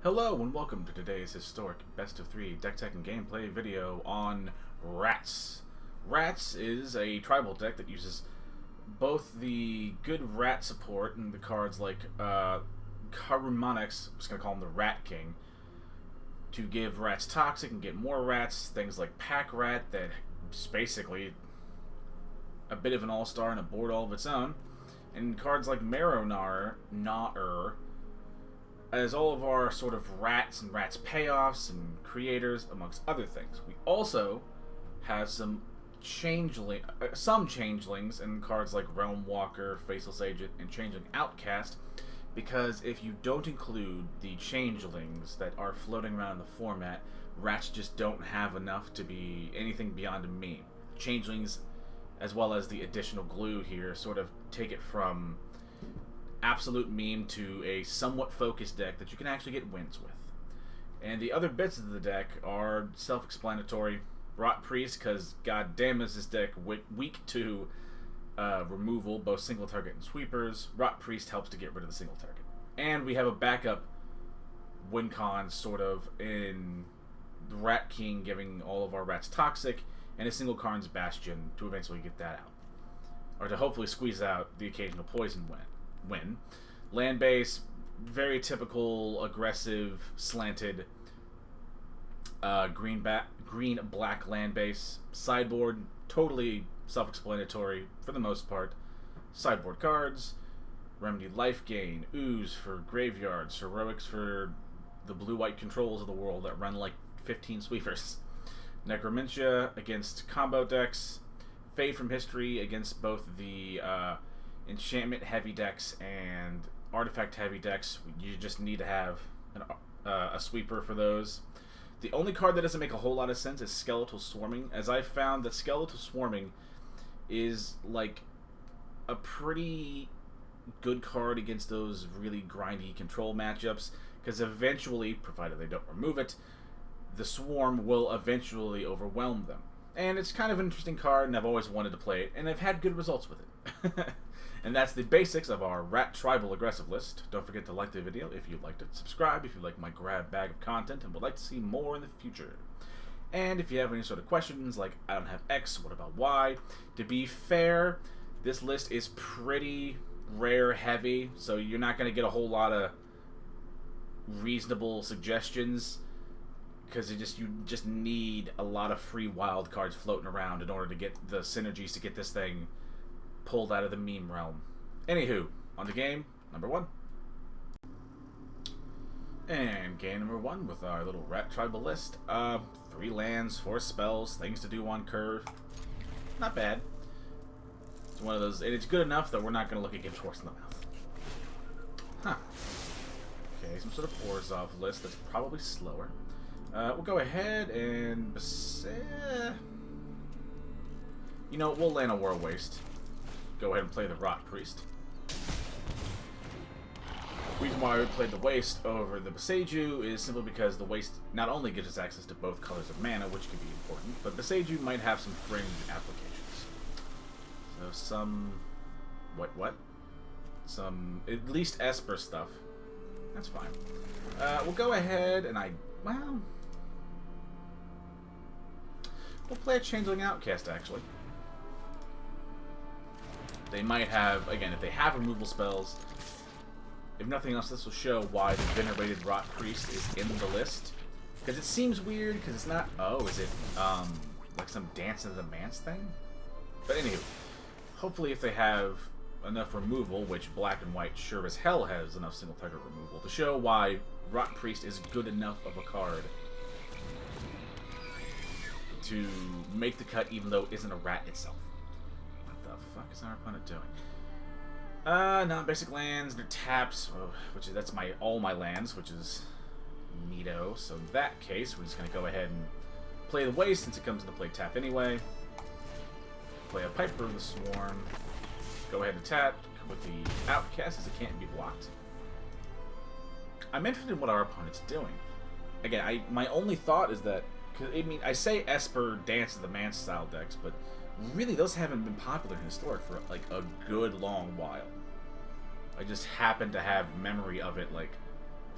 Hello and welcome to today's historic best of 3 deck tech and gameplay video on Rats. Rats is a tribal deck that uses both the good rat support and the cards like Karumanix, I'm just going to call him the Rat King, to give rats toxic and get more rats, things like Pack Rat that is basically a bit of an all-star and a board all of its own, and cards like Marrow as all of our sort of rats and rats payoffs and creators, amongst other things. We also have some changelings and cards like Realm Walker, Faceless Agent, and Changeling Outcast, because if you don't include the changelings that are floating around in the format, rats just don't have enough to be anything beyond a meme. Changelings, as well as the additional glue here, sort of take it from absolute meme to a somewhat focused deck that you can actually get wins with. And the other bits of the deck are self-explanatory. Rot Priest, because goddamn is this deck weak to removal, both single target and sweepers. Rot Priest helps to get rid of the single target. And we have a backup win con sort of in the Rat King giving all of our rats toxic, and a single Karn's Bastion to eventually get that out. Or to hopefully squeeze out the occasional poison win. Land base, very typical aggressive slanted green-black land base. Sideboard, totally self-explanatory for the most part. Sideboard cards, Remedy Life Gain, Ooze for graveyards, Heroics for the blue-white controls of the world that run like 15 sweepers. Necromancia against combo decks. Fade from History against both the enchantment heavy decks and artifact heavy decks. You just need to have a sweeper for those. The only card that doesn't make a whole lot of sense is Skeletal Swarming, as I found that Skeletal Swarming is like a pretty good card against those really grindy control matchups, because eventually, provided they don't remove it, the swarm will eventually overwhelm them. And it's kind of an interesting card, and I've always wanted to play it, and I've had good results with it. And that's the basics of our Rat Tribal Aggressive list. Don't forget to like the video if you liked it. Subscribe if you like my grab bag of content and would like to see more in the future. And if you have any sort of questions, like, I don't have X, what about Y? To be fair, this list is pretty rare heavy, so you're not going to get a whole lot of reasonable suggestions, because you just need a lot of free wild cards floating around in order to get the synergies to get this thing pulled out of the meme realm. Anywho, on to game number 1. And game number 1 with our little Rat Tribal list. 3 lands, 4 spells, things to do on curve. Not bad. It's one of those, and it's good enough that we're not going to look a gift horse in the mouth. Huh. Okay, some sort of Orzhov list that's probably slower. We'll go ahead and we'll land a War Waste. Go ahead and play the Rot Priest. The reason why we played the Waste over the Boseiju is simply because the Waste not only gives us access to both colors of mana, which can be important, but Boseiju might have some fringe applications. So some... What? Some, at least Esper stuff. That's fine. We'll go ahead and we'll play a Changeling Outcast, actually. They might have, again, if they have removal spells, if nothing else, this will show why the Venerated Rot Priest is in the list. Because it seems weird, because it's not, is it, like some Dance of the Manse thing? But anywho, hopefully if they have enough removal, which black and white sure as hell has enough single target removal, to show why Rot Priest is good enough of a card to make the cut, even though it isn't a rat itself. What the fuck is our opponent doing? Non-basic lands, they're taps, that's all my lands, which is neato. So in that case, we're just going to go ahead and play the Waste, since it comes into play tap anyway. Play a Piper of the Swarm. Go ahead and tap with the Outcast, as it can't be blocked. I'm interested in what our opponent's doing. Again, my only thought is that, I say Esper Dance of the Man style decks, but really those haven't been popular in Historic for like a good long while. I just happen to have memory of it like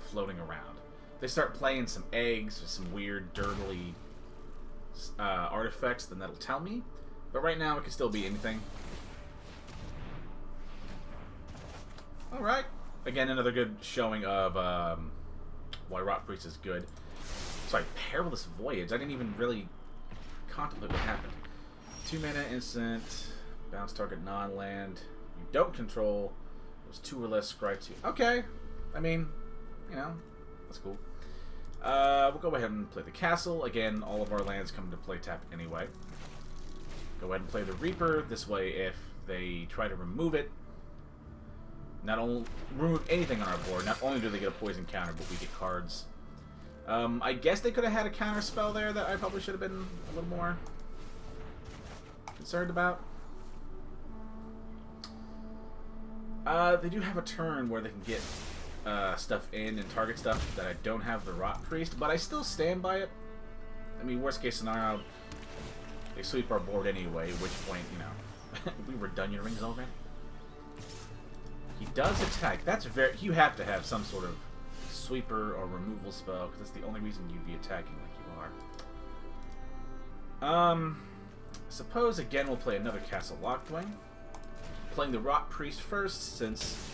floating around. they start playing some eggs or some weird, dirtily artifacts, then that'll tell me. But right now, it can still be anything. Alright. Again, another good showing of why Rot Priest is good. Sorry, Perilous Voyage. I didn't even really contemplate what happened. 2 mana instant. Bounce target non-land. You don't control. It was 2 or less scry 2. Okay. I mean, you know, that's cool. We'll go ahead and play the castle. Again, all of our lands come to play tap anyway. Go ahead and play the Reaper. This way, if they try to remove it, not only remove anything on our board, not only do they get a poison counter, but we get cards. I guess they could have had a counter spell there that I probably should have been a little more concerned about. They do have a turn where they can get stuff in and target stuff that I don't have the Rot Priest, but I still stand by it. I mean, worst case scenario, they sweep our board anyway, at which point, you know, we were Dungeon Rings already. He does attack. That's very... You have to have some sort of sweeper or removal spell, because that's the only reason you'd be attacking like you are. Suppose, again, we'll play another Castle Lockwing. Playing the Rot Priest first, since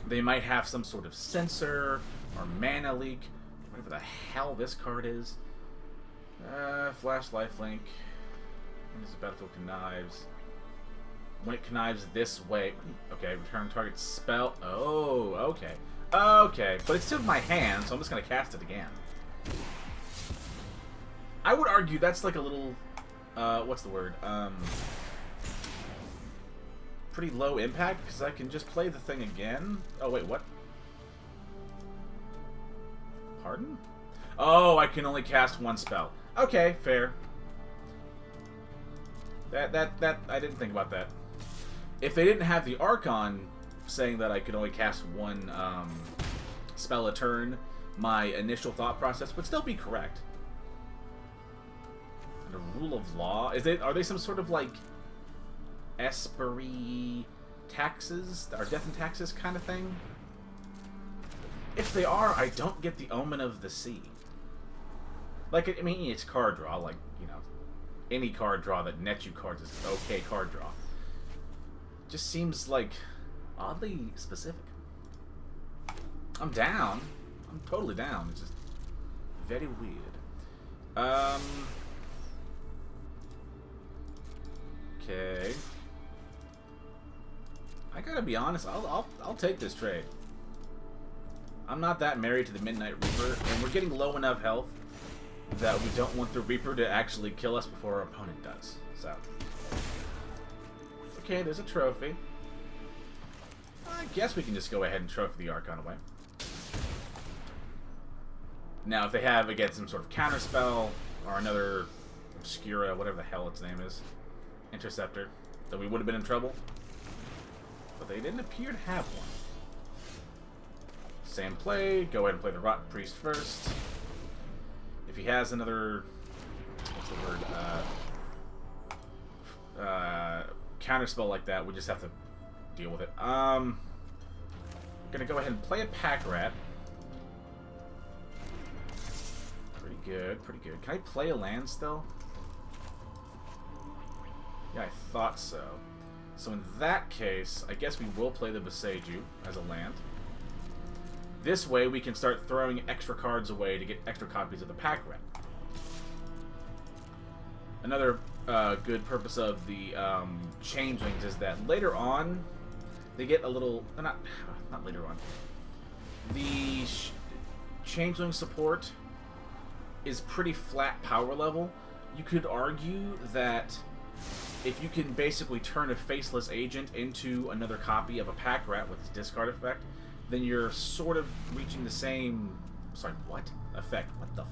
they might have some sort of censor or mana leak, whatever the hell this card is. Flash Lifelink. When does the battlefield connives? When it connives this way. Okay, return target spell. Oh, okay. Okay, but it's still in my hand, so I'm just going to cast it again. I would argue that's like a little... what's the word? Pretty low impact, because I can just play the thing again. Oh, wait, what? Pardon? Oh, I can only cast one spell. Okay, fair. That I didn't think about that. If they didn't have the Archon saying that I could only cast one spell a turn, my initial thought process would still be correct. And a rule of law? Are they some sort of like Espery taxes? Or death and taxes kind of thing? If they are, I don't get the Omen of the Sea. Like, I mean, it's card draw, like, you know, any card draw that nets you cards is okay card draw. Just seems like oddly specific. I'm down. I'm totally down. It's just very weird. Okay. I gotta be honest. I'll take this trade. I'm not that married to the Midnight Reaper, and we're getting low enough health that we don't want the Reaper to actually kill us before our opponent does. So. Okay, there's a trophy. I guess we can just go ahead and trophy the Archon away. Now, if they have, again, some sort of counterspell, or another Obscura, whatever the hell its name is, Interceptor, then we would have been in trouble. But they didn't appear to have one. Same play, go ahead and play the Rot Priest first. If he has another, what's the word, counterspell like that, we just have to deal with it. I'm gonna go ahead and play a Pack Rat. Pretty good, pretty good. Can I play a land still? Yeah, I thought so. So in that case, I guess we will play the Boseiju as a land. This way we can start throwing extra cards away to get extra copies of the Pack Rat. Another good purpose of the Changelings is that later on, they get a little... Not later on. The Changeling support is pretty flat power level. You could argue that if you can basically turn a Faceless Agent into another copy of a Pack Rat with its discard effect, then you're sort of reaching the same... Sorry, what? Effect. What the...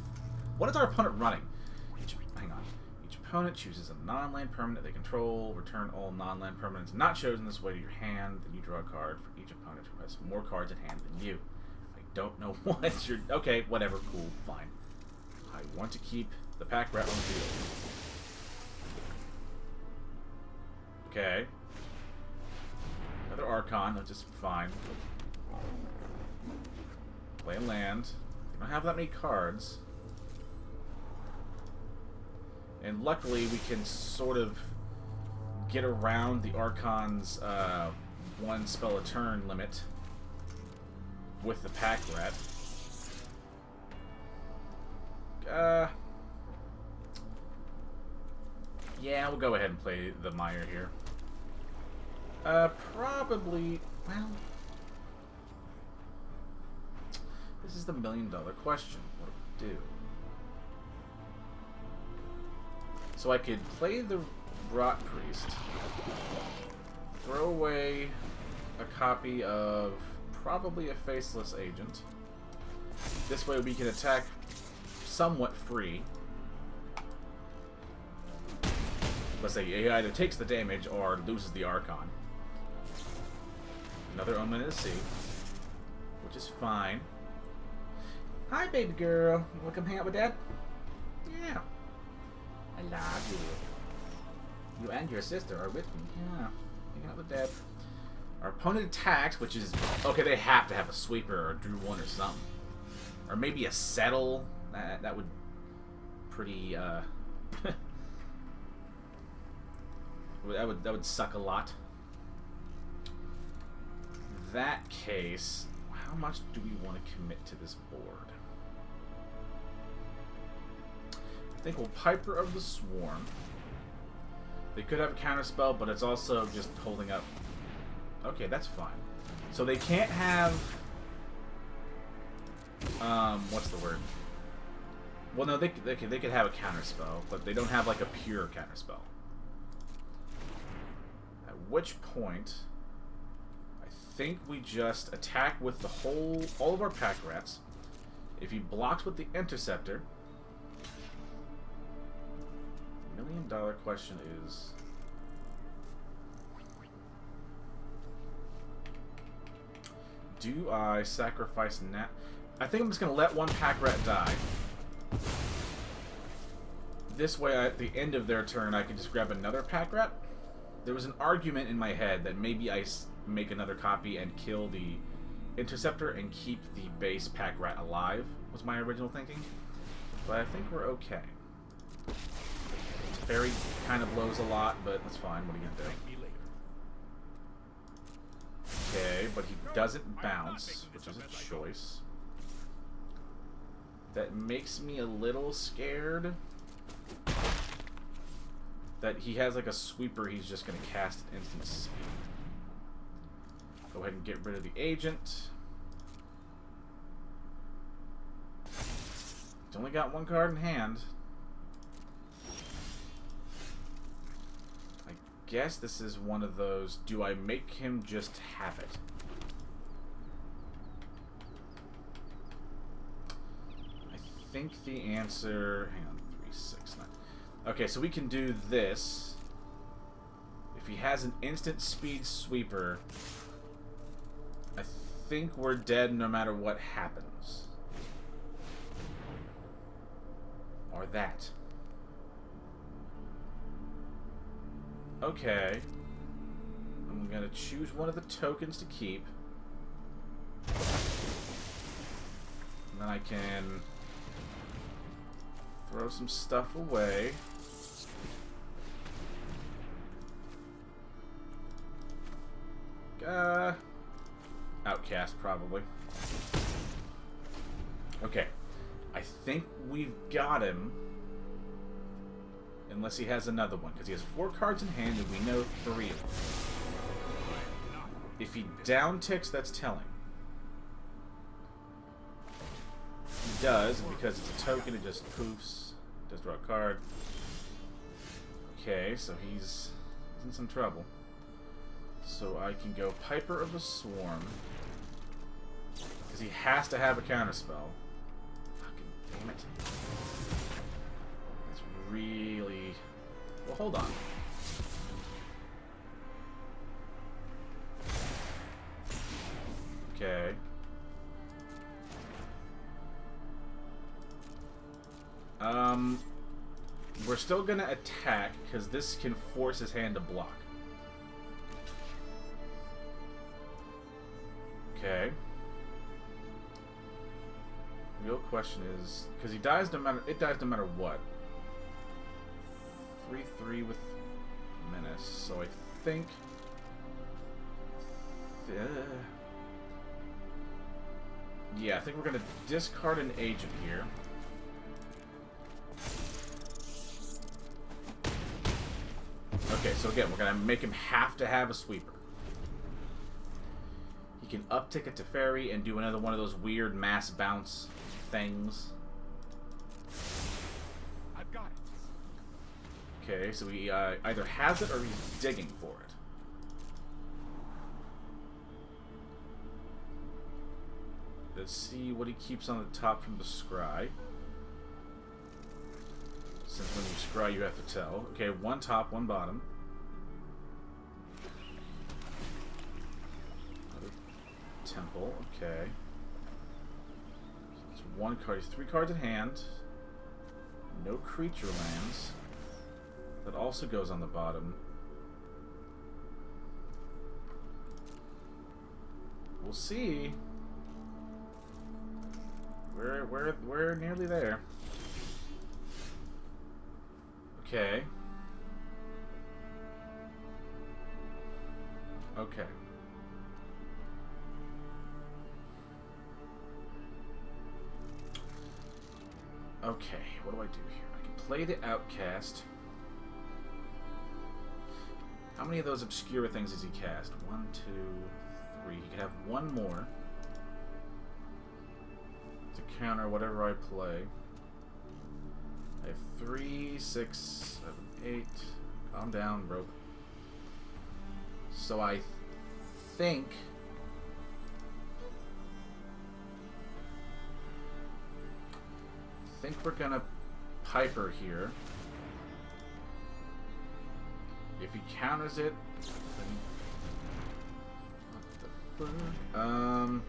What is our opponent running? Hang on. Each opponent chooses a non-land permanent they control. Return all non-land permanents not chosen this way to your hand. Then you draw a card for each opponent who has more cards at hand than you. I don't know what you're... Okay, whatever. Cool. Fine. I want to keep the Pack Rat on the field. Okay. Another Archon, that's just fine. Play a land. don't have that many cards. And luckily we can sort of get around the Archon's one spell a turn limit with the Pack Rat. Yeah, we'll go ahead and play the Mire here. Probably, well, this is the million-dollar question. What do we do? So I could play the Rot Priest, throw away a copy of probably a Faceless Agent. This way we can attack somewhat free. Let's say he either takes the damage or loses the Archon. Another Omen in the Sea, which is fine. Hi, baby girl. You wanna come hang out with Dad? Yeah. I love you. You and your sister are with me. Yeah. Hanging out with Dad. Our opponent attacks, which is... Okay, they have to have a sweeper or a Drew 1 or something. Or maybe a settle. That would... Pretty, that would suck a lot. In that case, how much do we want to commit to this board? I think we'll Piper of the Swarm. They could have a counterspell, but it's also just holding up. Okay, that's fine. So they can't have... what's the word? Well, no, they could have a counterspell, but they don't have like a pure counterspell. At which point, I think we just attack with the all of our Pack Rats. If he blocks with the Interceptor, $1 million question is... Do I sacrifice Nat? I think I'm just going to let one Pack Rat die. This way, at the end of their turn, I can just grab another Pack Rat. There was an argument in my head that maybe I make another copy and kill the Interceptor and keep the base Pack Rat alive, was my original thinking. But I think we're okay. Fairy kind of blows a lot, but that's fine. What are you going to do? Okay, but he doesn't bounce, which is a choice. That makes me a little scared that he has like a sweeper he's just going to cast at instant speed. Go ahead and get rid of the agent. He's only got one card in hand. I guess this is one of those, do I make him just have it? I think the answer... Hang on, 3, 6, 9. Okay, so we can do this. If he has an instant speed sweeper, I think we're dead no matter what happens. Or that. Okay. I'm gonna choose one of the tokens to keep. And then I can throw some stuff away. Outcast, probably. Okay. I think we've got him. Unless he has another one, because he has 4 cards in hand and we know 3 of them. If he down ticks, that's telling. He does, and because it's a token, it just poofs. Does draw a card. Okay, so he's in some trouble. So I can go Piper of the Swarm. Because he has to have a counterspell. Fucking damn it. That's really... Well, hold on. Okay. We're still gonna attack, because this can force his hand to block. Okay. real question is, because he dies no matter, it dies no matter what. 3/3 with menace, so I think. Yeah, I think we're gonna discard an agent here. Okay, so again, we're gonna make him have to have a sweeper. He can uptick it to fairy and do another one of those weird mass bounce things. I've got it. Okay, so he either has it or he's digging for it. Let's see what he keeps on the top from the scry. Since when you scry, you have to tell. Okay, one top, one bottom. Another temple, okay. It's one card. He's 3 cards in hand. No creature lands. That also goes on the bottom. We'll see. We're nearly there. Okay. Okay. Okay, what do I do here? I can play the Outcast. How many of those obscure things does he cast? 1, 2, 3. He could have one more to counter whatever I play. I have 3, 6, 7, 8. Calm down, rope. So I think we're gonna Piper here. If he counters it, then what the fuck?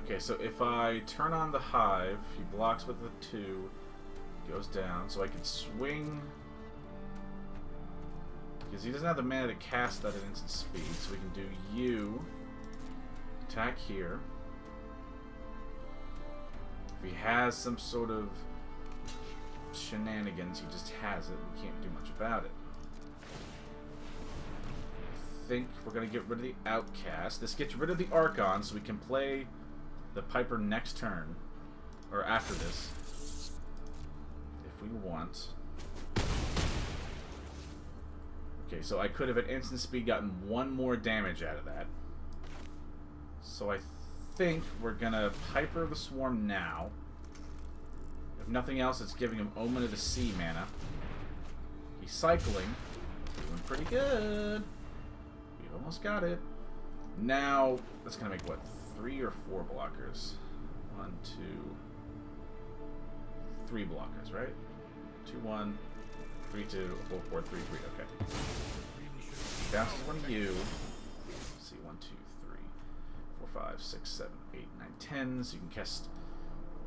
Okay, so if I turn on the Hive, he blocks with the 2, goes down, so I can swing, because he doesn't have the mana to cast that at instant speed, so we can do you, attack here. If he has some sort of shenanigans, he just has it, we can't do much about it. I think we're going to get rid of the Outcast. This gets rid of the Archon, so we can play the Piper next turn, or after this, if we want. Okay, so I could have at instant speed gotten 1 more damage out of that. So I think we're gonna Piper the Swarm now. If nothing else, it's giving him Omen of the Sea mana. He's cycling, doing pretty good. We almost got it. Now, that's gonna make what? 3 or 4 blockers? 1, 2, 3 blockers, right? 2, 1, 3, 2, 4, 4, 3, 3. Okay. Bounces one of you. Let's see, 1, 2, 3, 4, 5, 6, 7, 8, 9, 10. So you can cast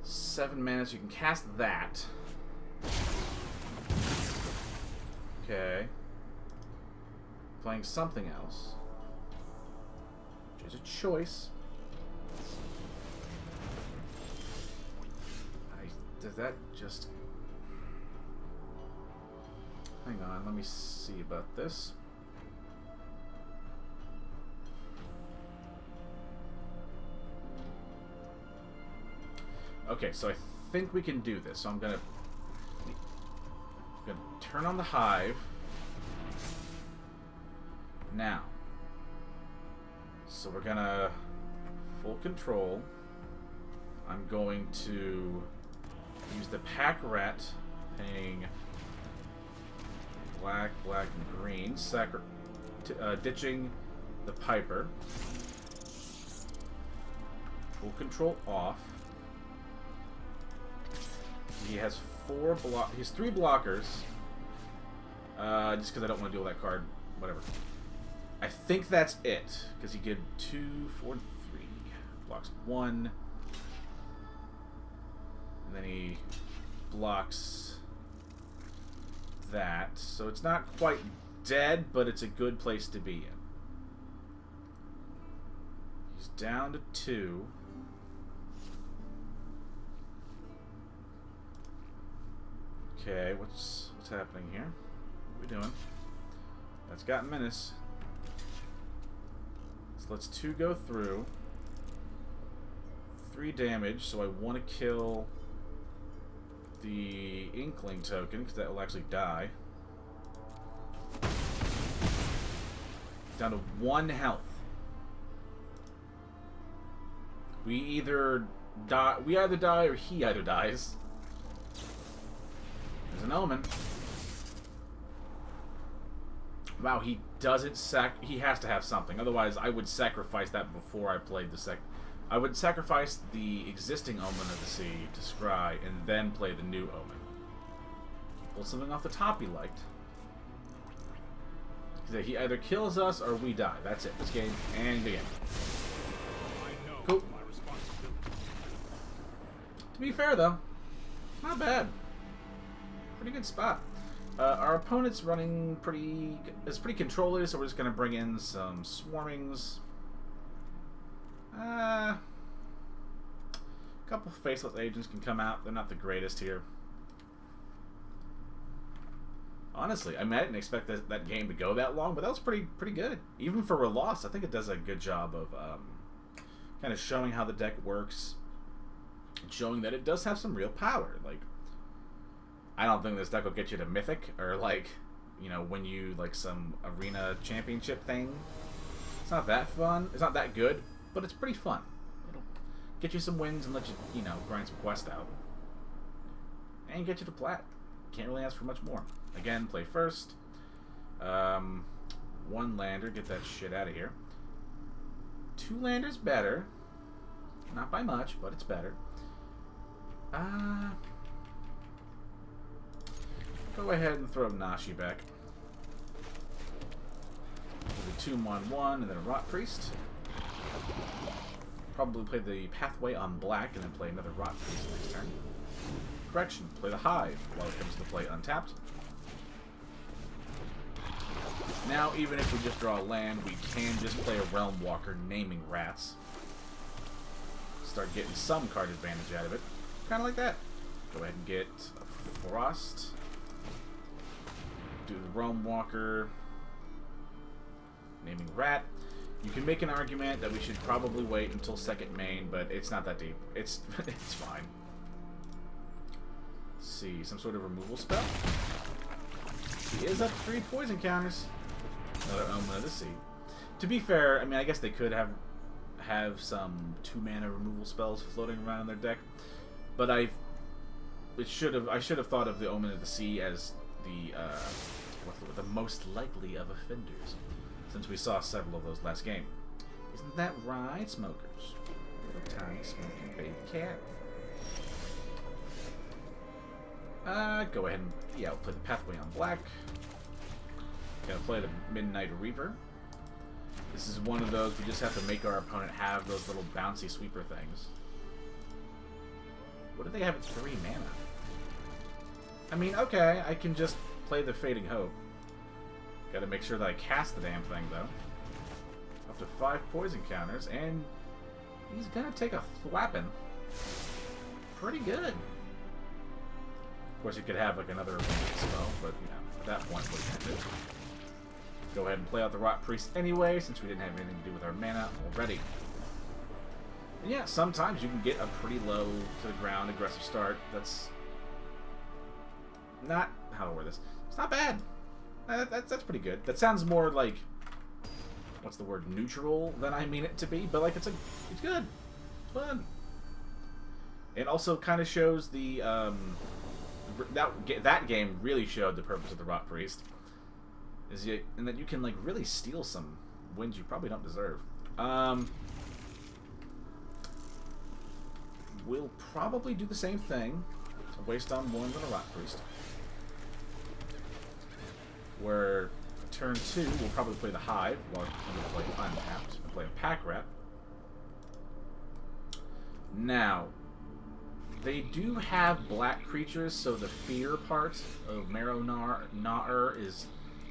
7 mana. So you can cast that. Okay. Playing something else. Which is a choice. Does that just... Hang on, let me see about this. Okay, so I think we can do this. So I'm gonna turn on the Hive. Now. So we're gonna full control. I'm going to use the Pack Rat, paying black, black, and green, ditching the Piper. Full control off. He has 4 he has 3 blockers. Just because I don't want to deal with that card. Whatever. I think that's it, because he did 2, 4, 3. Blocks 1. And then he blocks that. So it's not quite dead, but it's a good place to be in. He's down to 2. Okay, what's happening here? What are we doing? That's got menace. So let's 2 go through. 3 damage, so I want to kill the Inkling token, because that will actually die. Down to 1 health. We either die or he either dies. There's an omen. Wow, he doesn't he has to have something. Otherwise, I would sacrifice that before I played the I would sacrifice the existing Omen of the Sea to scry and then play the new Omen. Pull something off the top he liked. He either kills us or we die. That's it. This game and begin. Cool. To be fair, though, not bad. Pretty good spot. Our opponent's running pretty controlly, so we're just going to bring in some swarmings. A couple faceless agents can come out. They're not the greatest here. Honestly, I mean, I didn't expect that game to go that long, but that was pretty good. Even for a loss, I think it does a good job of kind of showing how the deck works, and showing that it does have some real power. Like, I don't think this deck will get you to Mythic, or like, you know, win you like some arena championship thing. It's not that fun. It's not that good, but it's pretty fun. It'll get you some wins and let you, you know, grind some quest out, and get you to plat. Can't really ask for much more. Again, play first. 1 lander, get that shit out of here. 2 landers better. Not by much, but it's better. Go ahead and throw Nashi back. With a 2-1-1 and then a Rot Priest. Probably play the Pathway on black and then play another Rot Priest next turn. Correction, play the Hive while it comes to play untapped. Now, even if we just draw a land, we can just play a Realm Walker naming rats. Start getting some card advantage out of it. Kind of like that. Go ahead and get a Frost. Do the Realm Walker. Naming rat. You can make an argument that we should probably wait until second main, but it's not that deep. It's fine. Let's see, some sort of removal spell. He is up 3 poison counters. Another Omen of the Sea. To be fair, I mean, I guess they could have some 2-mana removal spells floating around in their deck, but I should have thought of the Omen of the Sea as the most likely of offenders, since we saw several of those last game. Isn't that right, smokers? Little tiny smoking baby cat. Go ahead and we'll play the Pathway on black. Gonna play the Midnight Reaper. This is one of those we just have to make our opponent have those little bouncy sweeper things. What do they have at 3 mana? I mean, okay, I can just play the Fading Hope. Gotta make sure that I cast the damn thing, though. Up to 5 poison counters, and he's gonna take a thwapping. Pretty good. Of course, you could have like another spell, but you know, at that point, what are you gonna do? Go ahead and play out the Rot Priest anyway, since we didn't have anything to do with our mana already. And yeah, sometimes you can get a pretty low to the ground aggressive start. That's not how to word this. It's not bad. That's pretty good. That sounds more like, what's the word, neutral than I mean it to be, but like it's good. It's fun. It also kind of shows the that game really showed the purpose of the Rot Priest, and that you can like really steal some wins you probably don't deserve. We'll probably do the same thing. Waste on 1 with a Rot Priest. Where turn 2 we'll probably play the Hive while we play untapped and play a Pack Rat. Now, they do have black creatures, so the fear part of Marrow Gnawer is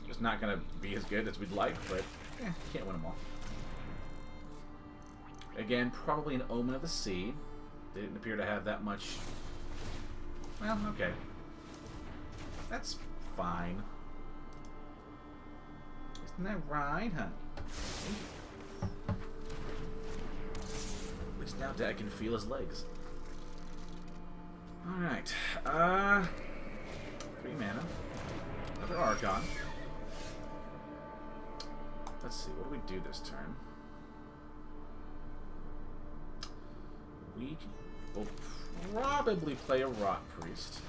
just not going to be as good as we'd like, but can't win them all. Again, probably an Omen of the Sea. They didn't appear to have that much... Well, okay. That's fine. Isn't that right, honey? At least now Dad can feel his legs. Alright. 3 mana. Another Archon. Let's see, what do we do this turn? We will probably play a Rot Priest.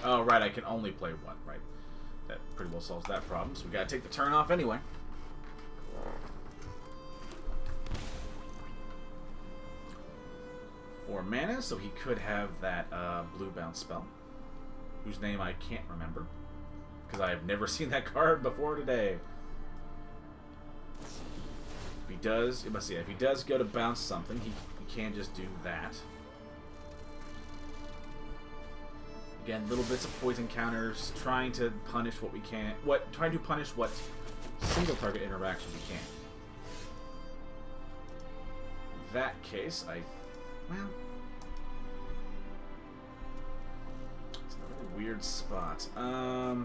Oh, right, I can only play one, right. That pretty well solves that problem, so we gotta take the turn off anyway. Four mana, so he could have that blue bounce spell, whose name I can't remember, because I have never seen that card before today. If he does, let's see, if he does go to bounce something, he can just do that. Again, little bits of poison counters, trying to punish what we can. Trying to punish what single target interaction we can. In that case, well, it's another weird spot. I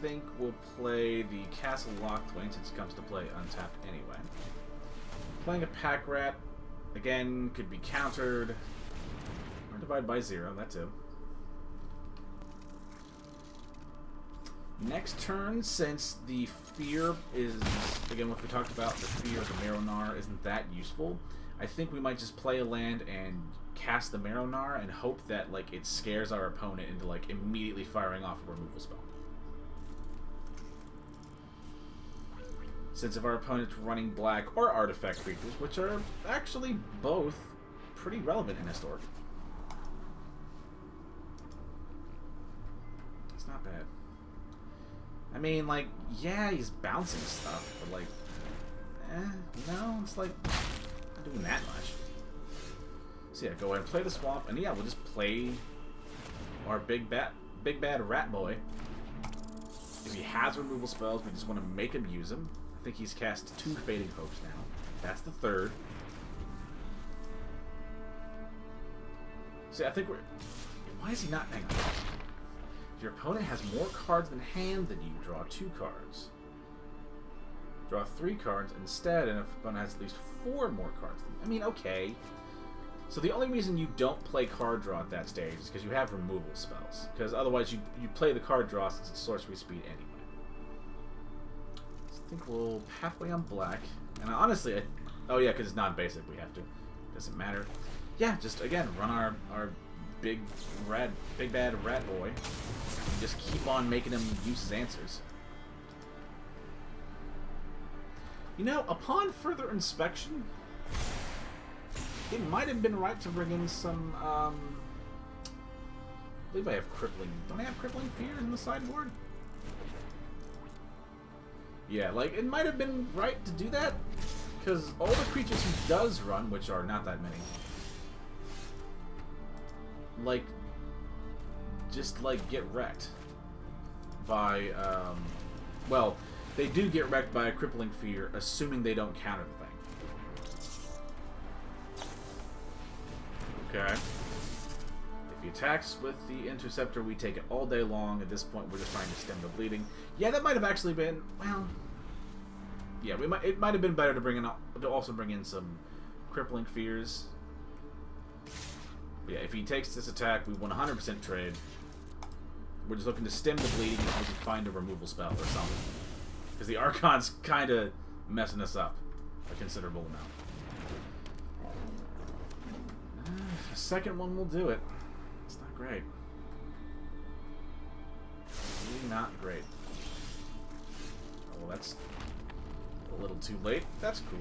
think we'll play the Castle Locthwain since it comes to play untapped anyway. Playing a Pack Rat, again, could be countered. Or divide by 0, that too. Next turn, since the fear is, again, what we talked about, the fear of the Marrow-Gnar isn't that useful, I think we might just play a land and cast the Marrow-Gnar and hope that, like, it scares our opponent into, like, immediately firing off a removal spell. Since if our opponent's running black or artifact creatures, which are actually both pretty relevant in Historic. It's not bad. I mean, like, yeah, he's bouncing stuff, but like, no, it's like, not doing that much. So yeah, go ahead and play the swamp, and yeah, we'll just play our big bad rat boy. If he has removal spells, we just want to make him use them. I think he's cast 2 Fading Hopes now. That's the 3rd. See, I think we're... Why is he not... Hang on. If your opponent has more cards in hand than you, draw 2 cards. Draw 3 cards instead, and if your opponent has at least 4 more cards than you. I mean, okay. So the only reason you don't play card draw at that stage is because you have removal spells. Because otherwise you play the card draw since it's sorcery speed anyway. I think we'll Pathway on black. And honestly, oh yeah, because it's non-basic, we have to. Doesn't matter. Yeah, just again, run our big bad rat boy. And just keep on making him use his answers. You know, upon further inspection, it might have been right to bring in some, I believe I have Crippling. Don't I have Crippling Fear in the sideboard? Yeah, like, it might have been right to do that, because all the creatures he does run, which are not that many, like, just, like, get wrecked by, well, they do get wrecked by a Crippling Fear, assuming they don't counter the thing. Okay. If he attacks with the Interceptor, we take it all day long. At this point, we're just trying to stem the bleeding. Yeah, that might have actually been, well, yeah, it might have been better to also bring in some Crippling Fears. But yeah, if he takes this attack, we 100% trade. We're just looking to stem the bleeding and maybe find a removal spell or something. Because the Archon's kind of messing us up a considerable amount. The second one will do it. It's not great. Really not great. Oh, well, that's a little too late. That's cool.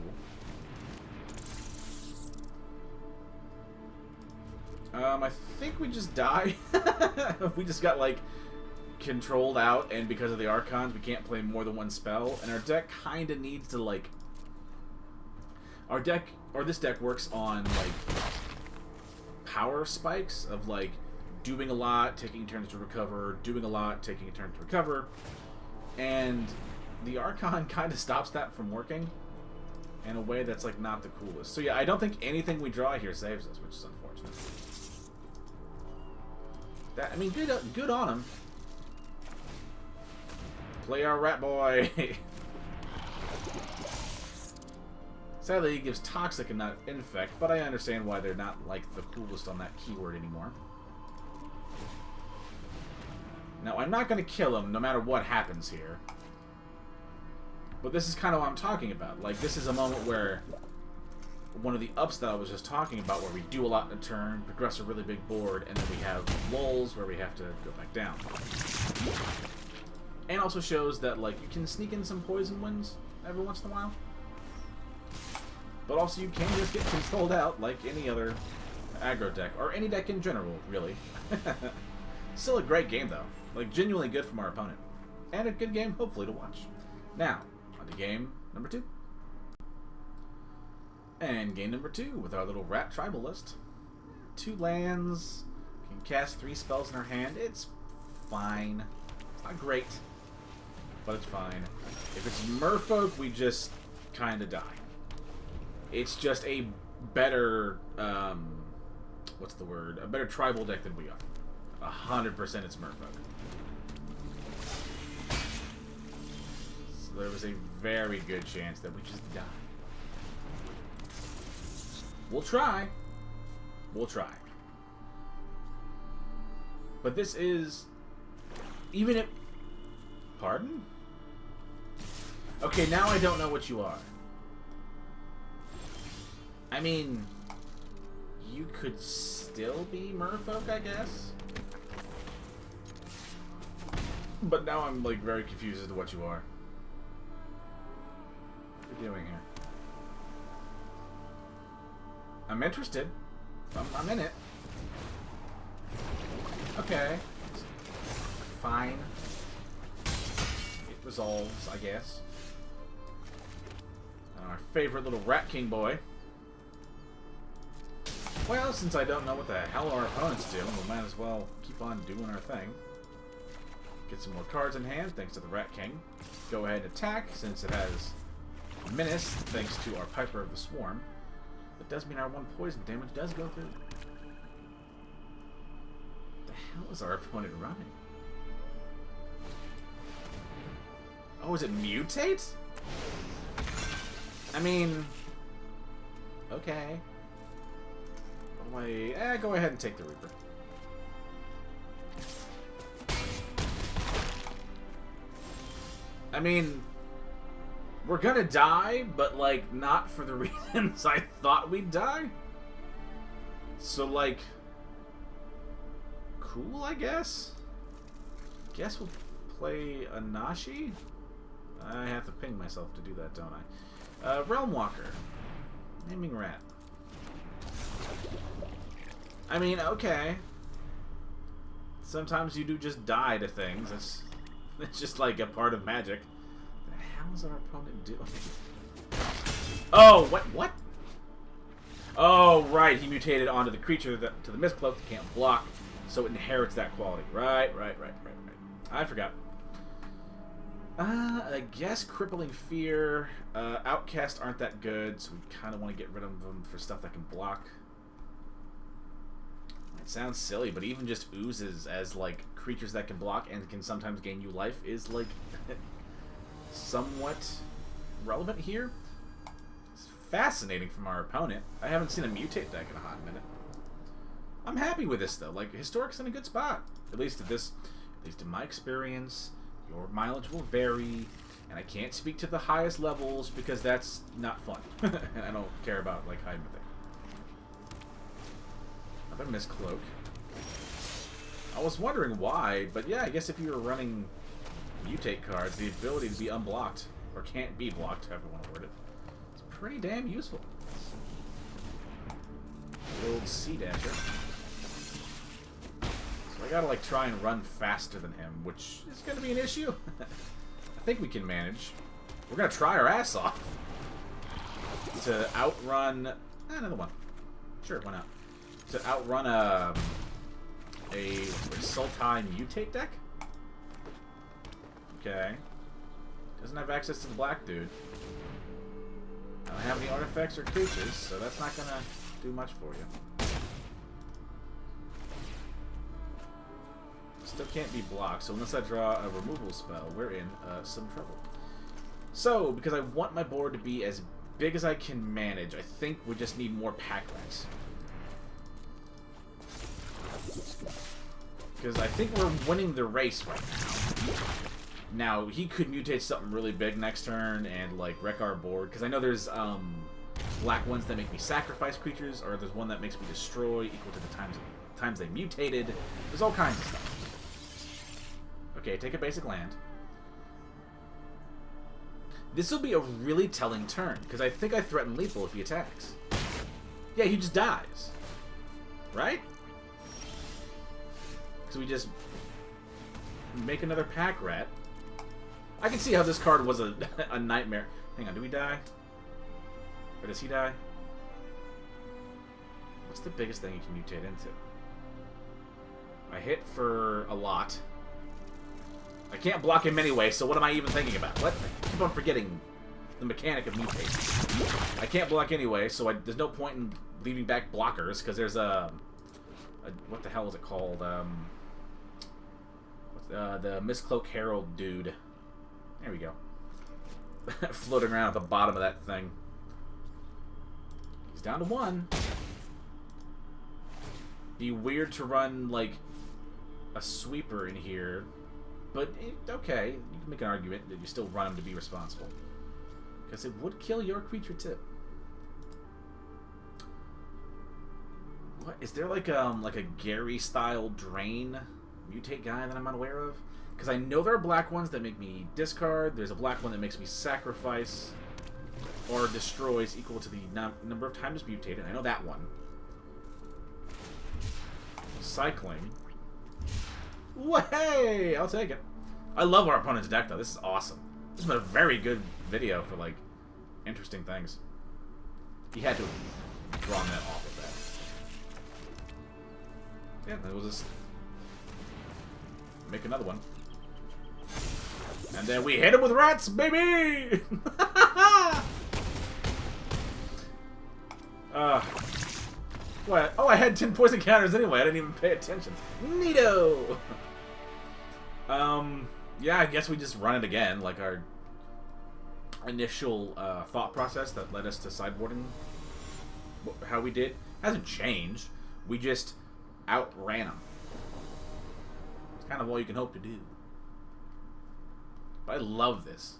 I think we just die. We just got, like, controlled out, and because of the Archons, we can't play more than one spell, and our deck kind of needs to, like... This deck works on, like, power spikes of, like, doing a lot, taking turns to recover, doing a lot, taking a turn to recover, and the Archon kind of stops that from working. in a way that's like not the coolest. So yeah, I don't think anything we draw here saves us, which is unfortunate. That, I mean, good on him. Play our rat boy. Sadly, he gives toxic and not infect, but I understand why they're not like the coolest on that keyword anymore. Now, I'm not going to kill him no matter what happens here. But this is kind of what I'm talking about. Like, this is a moment where one of the ups that I was just talking about, where we do a lot in a turn, progress a really big board, and then we have lulls where we have to go back down. And also shows that, like, you can sneak in some poison winds every once in a while. But also you can just get controlled out like any other aggro deck, or any deck in general, really. Still a great game, though. Like, genuinely good from our opponent. And a good game, hopefully, to watch. Now, on to game number 2. And game number 2 with our little rat tribal list. 2 lands. Can cast 3 spells in our hand. It's fine. It's not great, but it's fine. If it's Merfolk, we just kind of die. It's just a better, what's the word? A better tribal deck than we are. 100% it's Merfolk. So there was a very good chance that we just die. We'll try. We'll try. But this is... Even if... Pardon? Okay, now I don't know what you are. I mean... You could still be Merfolk, I guess? But now I'm, like, very confused as to what you are. What are you doing here? I'm interested. I'm in it. Okay. Fine. It resolves, I guess. And our favorite little Rat King boy. Well, since I don't know what the hell our opponent's doing, we might as well keep on doing our thing. Get some more cards in hand, thanks to the Rat King. Go ahead and attack, since it has Menace, thanks to our Piper of the Swarm. It does mean our 1 poison damage does go through. What the hell is our opponent running? Oh, is it mutate? I mean... Okay. Go ahead and take the Reaper. I mean... We're gonna die, but, like, not for the reasons I thought we'd die. So, like... Cool, I guess? Guess we'll play a Nashi? I have to ping myself to do that, don't I? Realm Walker. Naming Rat. I mean, okay. Sometimes you do just die to things. It's just like a part of Magic. What is our opponent doing? Oh, what? Oh, right. He mutated onto the creature, to the Mistcloak that can't block, so it inherits that quality. Right. I forgot. I guess Crippling Fear. Outcast aren't that good, so we kind of want to get rid of them for stuff that can block. It sounds silly, but even just oozes as, like, creatures that can block and can sometimes gain you life is, like... somewhat relevant here. It's fascinating from our opponent. I haven't seen a mutate deck in a hot minute. I'm happy with this though. Like, Historic's in a good spot. At least in my experience. Your mileage will vary, and I can't speak to the highest levels because that's not fun. And I don't care about like High Mythic. Another Mistcloak. I was wondering why, but yeah, I guess if you were running mutate cards, the ability to be unblocked, or can't be blocked, however you want to word it, it's pretty damn useful. The old Sea Dasher. So I gotta like try and run faster than him, which is gonna be an issue. I think we can manage. We're gonna try our ass off to outrun another one. Sure, why not? To outrun a Sultai mutate deck. Okay. Doesn't have access to the black dude. I don't have any artifacts or creatures, so that's not gonna do much for you. Still can't be blocked, so unless I draw a removal spell, we're in some trouble. So, because I want my board to be as big as I can manage, I think we just need more pack rats. Because I think we're winning the race right now. Now, he could mutate something really big next turn and, like, wreck our board. Because I know there's black ones that make me sacrifice creatures, or there's one that makes me destroy equal to the times they mutated. There's all kinds of stuff. Okay, take a basic land. This will be a really telling turn, because I think I threaten lethal if he attacks. Yeah, he just dies. Right? So we just make another pack rat. I can see how this card was a nightmare. Hang on, do we die? Or does he die? What's the biggest thing he can mutate into? I hit for a lot. I can't block him anyway, so what am I even thinking about? What? I keep on forgetting the mechanic of mutate. I can't block anyway, so there's no point in leaving back blockers, because there's what the hell is it called? The Mistcloak Herald dude. There we go. Floating around at the bottom of that thing. He's down to 1. Be weird to run, like, a sweeper in here. But, okay. You can make an argument that you still run him to be responsible. Because it would kill your creature, too. What? Is there, like a Gary-style drain mutate guy that I'm unaware of? Because I know there are black ones that make me discard. There's a black one that makes me sacrifice or destroys equal to the number of times mutated. I know that one. Cycling. Hey, I'll take it. I love our opponent's deck, though. This is awesome. This has been a very good video for, like, interesting things. He had to have drawn that off of that. Yeah, we'll just make another one. And then we hit him with rats, baby! What? Oh, I had 10 poison counters anyway. I didn't even pay attention. Neato! Yeah, I guess we just run it again, like our initial thought process that led us to sideboarding how we did. Hasn't changed. We just outran them. It's kind of all you can hope to do. But I love this.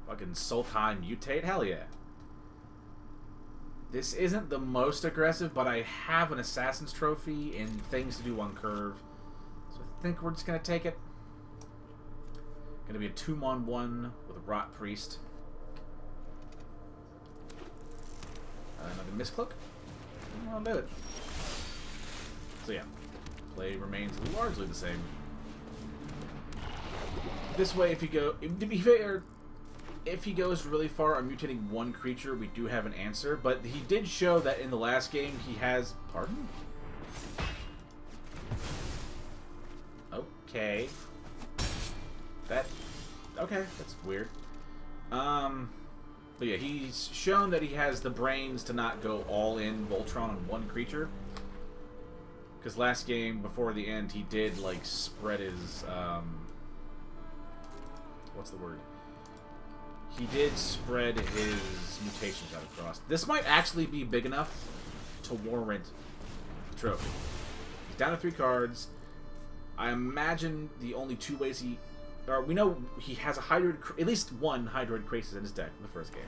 Fucking Sultai mutate? Hell yeah. This isn't the most aggressive, but I have an Assassin's Trophy and things to do on curve. So I think we're just going to take it. Going to be a 2-on-1 with a Rot Priest. Another Mistcloak. I'll do it. So yeah, play remains largely the same. This way, if you go, to be fair, if he goes really far on mutating one creature, we do have an answer. But he did show that in the last game he has. Pardon? Okay. Okay, that's weird. But yeah, he's shown that he has the brains to not go all in Voltron on one creature. Because last game, before the end, he did, like, spread his, what's the word? He did spread his mutations out across. This might actually be big enough to warrant the trophy. He's down to 3 cards. I imagine the only 2 ways he... Or we know he has a Hydroid... At least one Hydroid Krasis in his deck in the first game.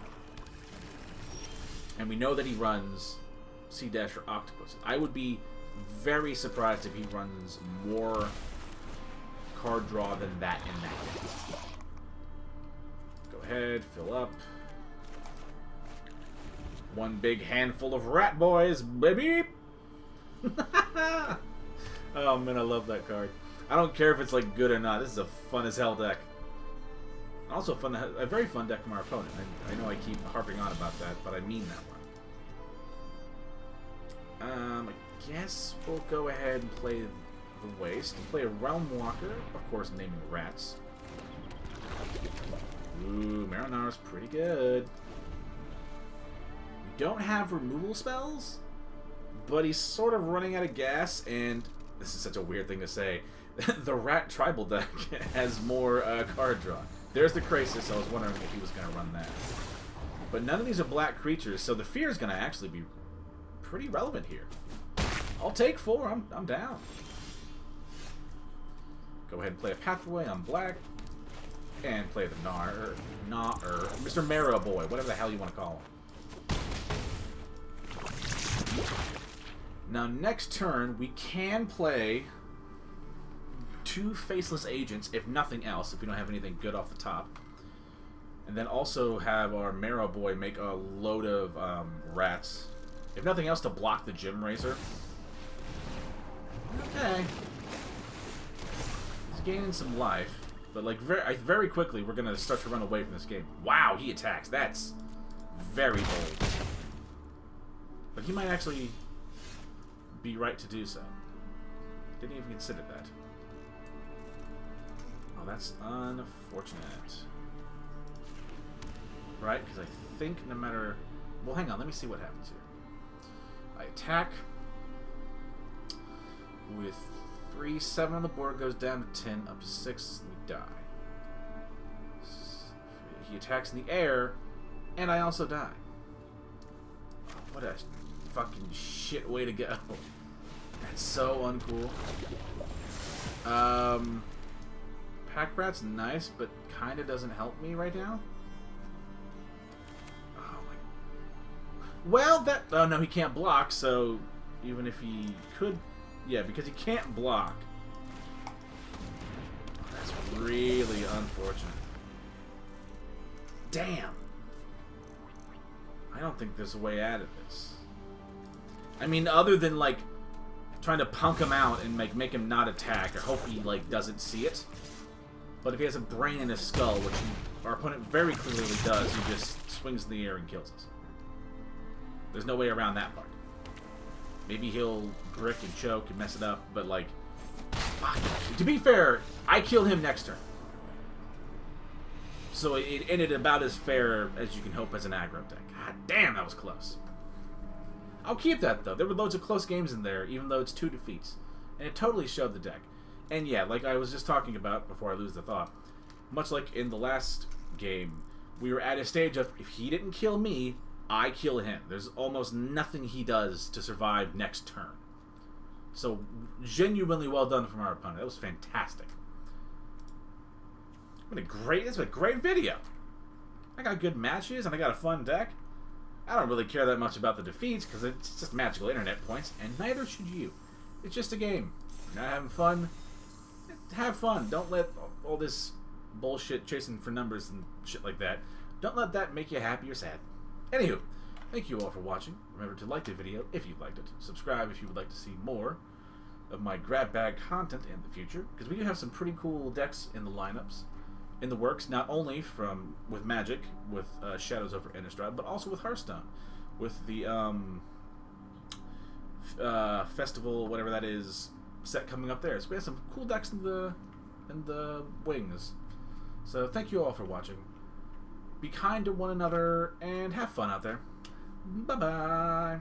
And we know that he runs Sea Dash or Octopus. I would be very surprised if he runs more card draw than that in that game. Go ahead, fill up. One big handful of rat boys, baby! Oh man, I love that card. I don't care if it's like good or not. This is a fun as hell deck. Also a very fun deck from our opponent. I know I keep harping on about that, but I mean that one. I guess we'll go ahead and play the Waste. And play a Realm Walker, of course, naming rats. Ooh, Marinara's pretty good. don't have removal spells, but he's sort of running out of gas, and this is such a weird thing to say, the Rat Tribal deck has more card draw. There's the Krasis. I was wondering if he was going to run that. But none of these are black creatures, so the fear is going to actually be pretty relevant here. I'll take 4. I'm down. Go ahead and play a Pathway on black. And play the Mr. Marrow Boy, whatever the hell you want to call him. Now, next turn, we can play 2 Faceless Agents, if nothing else, if we don't have anything good off the top. And then also have our Marrow Boy make a load of rats. If nothing else, to block the Gem Razor. Okay. He's gaining some life. But like very quickly, we're going to start to run away from this game. Wow, he attacks. That's very bold. But he might actually be right to do so. Didn't even consider that. Oh, that's unfortunate. Right? Because I think no matter... Well, hang on. Let me see what happens here. I attack. With 3, 7 on the board, goes down to 10, up to 6, we die. He attacks in the air, and I also die. What a fucking shit way to go. That's so uncool. Pack Rat's nice, but kinda doesn't help me right now. Oh my... Well, that... Oh no, he can't block, so even if he could... Yeah, because he can't block. That's really unfortunate. Damn. I don't think there's a way out of this. I mean, other than, like, trying to punk him out and make him not attack, or hope he, like, doesn't see it. But if he has a brain in his skull, which our opponent very clearly does, he just swings in the air and kills us. There's no way around that part. Maybe he'll brick and choke and mess it up, but like, fuck. To be fair, I kill him next turn. So it ended about as fair as you can hope as an aggro deck. God damn, that was close. I'll keep that though. There were loads of close games in there, even though it's 2 defeats. And it totally showed the deck. And yeah, like I was just talking about before I lose the thought, much like in the last game, we were at a stage of, if he didn't kill me, I kill him. There's almost nothing he does to survive next turn. So, genuinely well done from our opponent. That was fantastic. This was a great video. I got good matches, and I got a fun deck. I don't really care that much about the defeats, because it's just magical internet points, and neither should you. It's just a game. If you're not having fun, have fun. Don't let all this bullshit chasing for numbers and shit like that, don't let that make you happy or sad. Anywho, thank you all for watching. Remember to like the video if you liked it. Subscribe if you would like to see more of my grab bag content in the future, because we do have some pretty cool decks in the lineups, in the works, not only with Magic, with Shadows over Innistrad, but also with Hearthstone, with the festival, whatever that is, set coming up there. So we have some cool decks in the wings. So thank you all for watching. Be kind to one another, and have fun out there. Bye-bye.